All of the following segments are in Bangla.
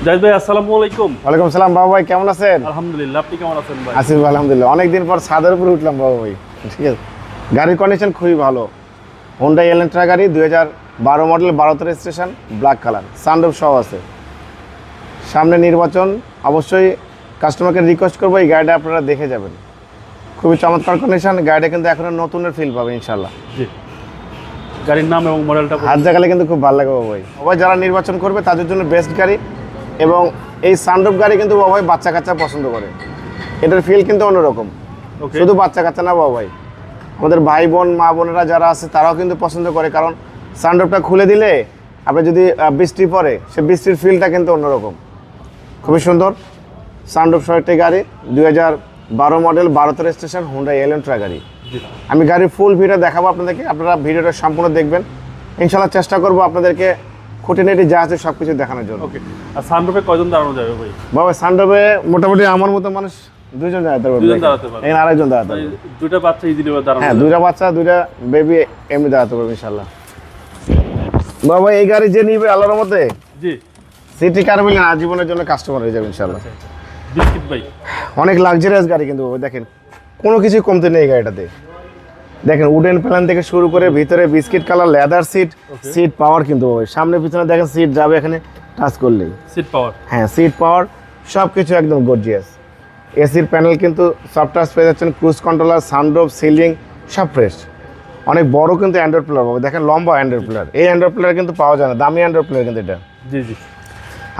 জাহিদ ভাই আসসালামু আলাইকুম। ওয়ালাইকুম সালাম বাবা ভাই, কেমন আছেন? আলহামদুলিল্লাহ, আপনি কেমন আছেন ভাই? আছি আলহামদুলিল্লাহ, অনেকদিন পর ছাদের উপরে উঠলাম বাবা ভাই। ঠিক আছে, গাড়ির কন্ডিশন খুবই ভালো। হোন্ডা এলেন্ট্রা গাড়ি 2012 model, 12 registration, black colour, sunroof সহ আছে। সামনে নির্বাচন, অবশ্যই কাস্টমারকে রিকোয়েস্ট করবো এই গাড়িটা আপনারা দেখে যাবেন। খুবই চমৎকার কন্ডিশন, গাড়িটা কিন্তু এখনো নতুনের ফিল পাবে ইনশাল্লাহ। জি, গাড়ির নাম এবং মডেলটা হাত জাগালে কিন্তু খুব ভালো লাগে বাবা ভাই। বাবা যারা নির্বাচন করবে তাদের জন্য বেস্ট গাড়ি, এবং এই সানরুফ গাড়ি কিন্তু বাবা ভাই বাচ্চা কাচ্চা পছন্দ করে। এটার ফিল কিন্তু অন্যরকম, শুধু বাচ্চা কাচ্চা না বাবা ভাই, আমাদের ভাই বোন মা বোনেরা যারা আছে তারাও কিন্তু পছন্দ করে। কারণ সানরুফটা খুলে দিলে আপনি যদি বৃষ্টি পড়ে, সে বৃষ্টির ফিলটা কিন্তু অন্যরকম। খুবই সুন্দর সানরুফ সহ একটি গাড়ি, 2012 মডেল, 12 রেজিস্ট্রেশন, হোন্ডা এলেন্ট্রা গাড়ি। আমি গাড়ির ফুল ভিডিও দেখাবো আপনাদেরকে, আপনারা ভিডিওটা সম্পূর্ণ দেখবেন। ইনশাল্লাহ চেষ্টা করবো আপনাদেরকে খুঁটিনাটি যা আছে সব কিছু দেখানোর জন্য। ওকে, আর সানরুফে কয়জন দাঁড়ানো যাবে ভাই? বাবা সানরুফে মোটামুটি আমার মতো মানুষ দুইজন দাঁড়াতে পারবে, এখানে আরেকজন দাঁড়াতে পারবে। দুইটা বাচ্চা ইজিলি দাঁড়ানো, হ্যাঁ দুইটা বাচ্চা, দুইটা বেবি এমনি দাঁড়াতে পারবে ইনশাল্লাহ। বাবা এই গাড়ি যে নিবে আল্লাহর মধ্যে জি সিটি কার বলে আজীবনের জন্য কাস্টমার হয়ে যাবে ইনশাল্লাহ। বিস্কিট ভাই, অনেক লাক্সারিয়াস গাড়ি কিন্তু বাবা, দেখেন কোনো কিছু কমতে নেই এই গাড়িটাতে। দেখেন উডেন প্ল্যান থেকে শুরু করে ভিতরে biscuit colour leather seat, seat power কিন্তু বাবা, সামনে পিছনে দেখেন সিট যাবে এখানে টাচ করলেই, সিট পাওয়ার। হ্যাঁ সিট পাওয়ার, সব কিছু একদম গর্জিয়াস। এসির প্যানেল কিন্তু সফট টাচ পেয়ে যাচ্ছেন, ক্রুজ কন্ট্রোলার, সানরুফ, সিলিং সব ফ্রেশ। অনেক বড় কিন্তু অ্যান্ড্রয়েড প্লেয়ার পাবো, দেখেন লম্বা অ্যান্ড্রয়েড প্লেয়ার। এই অ্যান্ড্রয়েড প্লেয়ার কিন্তু পাওয়া যায় না, দামি অ্যান্ড্রয়েড প্লেয়ার কিন্তু এটা। জি জি,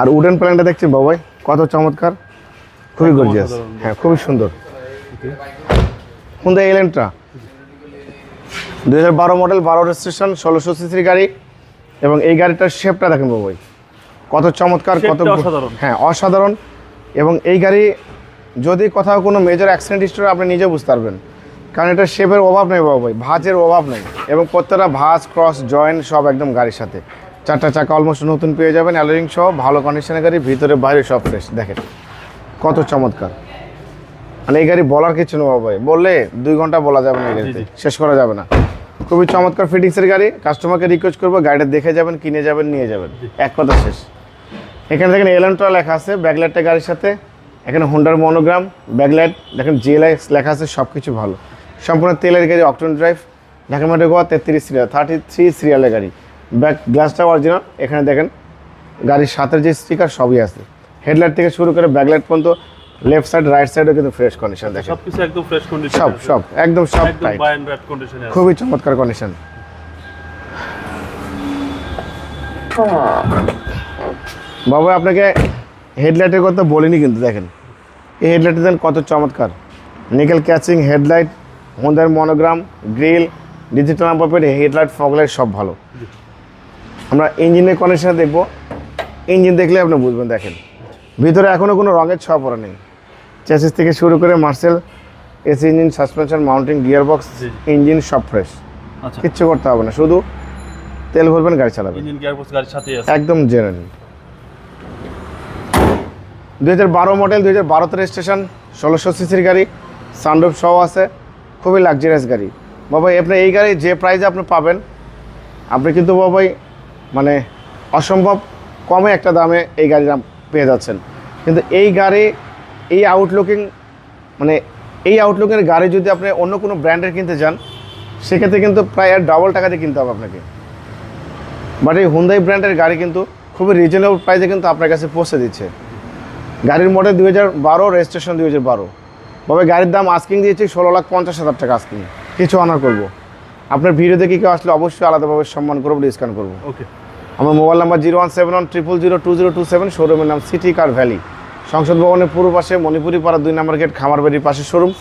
আর উডেন প্ল্যানটা দেখছেন বাবাই কত চমৎকার, খুবই গর্জিয়াস, হ্যাঁ খুবই সুন্দর। হোন্ডা এলেন্ট্রা 2012 মডেল, 12 রেজিস্ট্রেশন, 1600 সিসির গাড়ি। এবং এই গাড়িটার শেপটা দেখেন বাবাই কত চমৎকার, কত অসাধারণ। হ্যাঁ অসাধারণ। এবং এই গাড়ি যদি কোথাও কোনো মেজর অ্যাক্সিডেন্ট হিস্ট্রি আপনি নিজে বুঝতে পারবেন, কারণ এটা শেপের অভাব নেই বাবা ভাই, ভাঁজের অভাব নেই। এবং প্রত্যেকটা ভাঁজ, ক্রস, জয়েন্ট সব একদম গাড়ির সাথে। চারটা চাকা অলমোস্ট নতুন পেয়ে যাবেন, অ্যালোরিং সহ, ভালো কন্ডিশনের গাড়ি, ভিতরে বাইরে সব ফ্রেশ। দেখেন কত চমৎকার, মানে এই গাড়ি বলার কিছু না বাবা ভাই, বললে 2 ঘন্টা বলা যাবে না, এই গাড়িতে শেষ করা যাবে না। খুবই চমৎকার ফিটিংসের গাড়ি, কাস্টমারকে রিকোয়েস্ট করবো গাড়িটা দেখে যাবেন, কিনে যাবেন, নিয়ে যাবেন, এক কথা শেষ। এখানে দেখেন এলেন্ট্রা লেখা আছে, ব্যাকলাইটটা গাড়ির সাথে, এখানে হোন্ডার মনোগ্রাম, ব্যাকলাইট দেখেন, জিএলআইএক্স লেখা আছে, সব কিছু ভালো। সম্পূর্ণ তেলের গাড়ি, octane drive, Dhaka metro Goa 33 serial, 33 সিরিয়ালের গাড়ি। ব্যাক গ্লাসটা অরিজিনাল, এখানে দেখেন গাড়ির সাথে যে স্টিকার সবই আছে। হেডলাইট থেকে শুরু করে ব্যাকলাইট পর্যন্ত, লেফট সাইড রাইট সাইডও কিন্তু ফ্রেশ কন্ডিশন, দেখেন সবকিছু একদম ফ্রেশ কন্ডিশন, সব একদম সব টাইট, বাই এন্ড রাইট কন্ডিশনে আছে, খুবই চমৎকার কন্ডিশন। বাবা আপনাকে হেডলাইটের কথা বলিনি কিন্তু, দেখেন এই হেডলাইটটা দেন কত চমৎকার, নিকেল ক্যাচিং হেডলাইট, হোন্ডার monogram, grill, digital number plate, headlight, fog light সব ভালো। আমরা ইঞ্জিনের কন্ডিশনে দেখবো, ইঞ্জিন দেখলে আপনি বুঝবেন। দেখেন ভিতরে এখনও কোনো রঙের ছোঁয়া পড়া নেই, চ্যাসিস থেকে শুরু করে Marcel, AC engine, suspension, mounting, gear box, engine সব ফ্রেশ, কিচ্ছু করতে হবে না, শুধু তেল ভরবেন, গাড়ি চালাবেন, ইঞ্জিন গিয়ার বক্স গাড়ির সাথেই আছে, একদম জেনুইন। 2012 মডেল, 2012 রেজিস্ট্রেশন, 1600 সিসির গাড়ি, সানরুফ সহ আছে, খুবই লাক্সারিয়াস গাড়ি। বাবাই আপনি এই গাড়ি যে প্রাইসে আপনি পাবেন, আপনি কিন্তু বাবাই মানে অসম্ভব কমে একটা দামে এই গাড়ি পেয়ে যাচ্ছেন। কিন্তু এই গাড়ি এই আউটলুকিং, মানে এই আউটলুকের গাড়ি যদি আপনি অন্য কোনো ব্র্যান্ডের কিনতে যান, সেক্ষেত্রে কিন্তু প্রায় আর ডাবল টাকা দিয়ে কিনতে হবে আপনাকে। বাট এই হুন্দাই ব্র্যান্ডের গাড়ি কিন্তু খুবই রিজনেবল প্রাইসে কিন্তু আপনার কাছে পৌঁছে দিচ্ছে। গাড়ির মডেল 2012, রেজিস্ট্রেশন 2012। তবে গাড়ির দাম আস্কিং দিয়েছি 16,50,000 টাকা আস্কিং, কিছু অনার করবো। আপনার ভিডিও দেখে কেউ আসলে অবশ্যই আলাদাভাবে সম্মান করবো, ডিসকাউন্ট করবো। ওকে, আমার মোবাইল নাম্বার 01710002027, শোরুমের নাম সিটি কার ভ্যালি, সংসদ ভবনের পূর্ব পাশে, মণিপুরি পাড়া 2 নম্বর গেট, খামারবাড়ির পাশে শোরুম।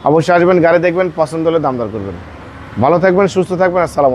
অবশ্যই আসবেন, গাড়ি দেখবেন, পছন্দ হলে দাম দর করবেন। ভালো থাকবেন, সুস্থ থাকবেন, আসসালামু আলাইকুম।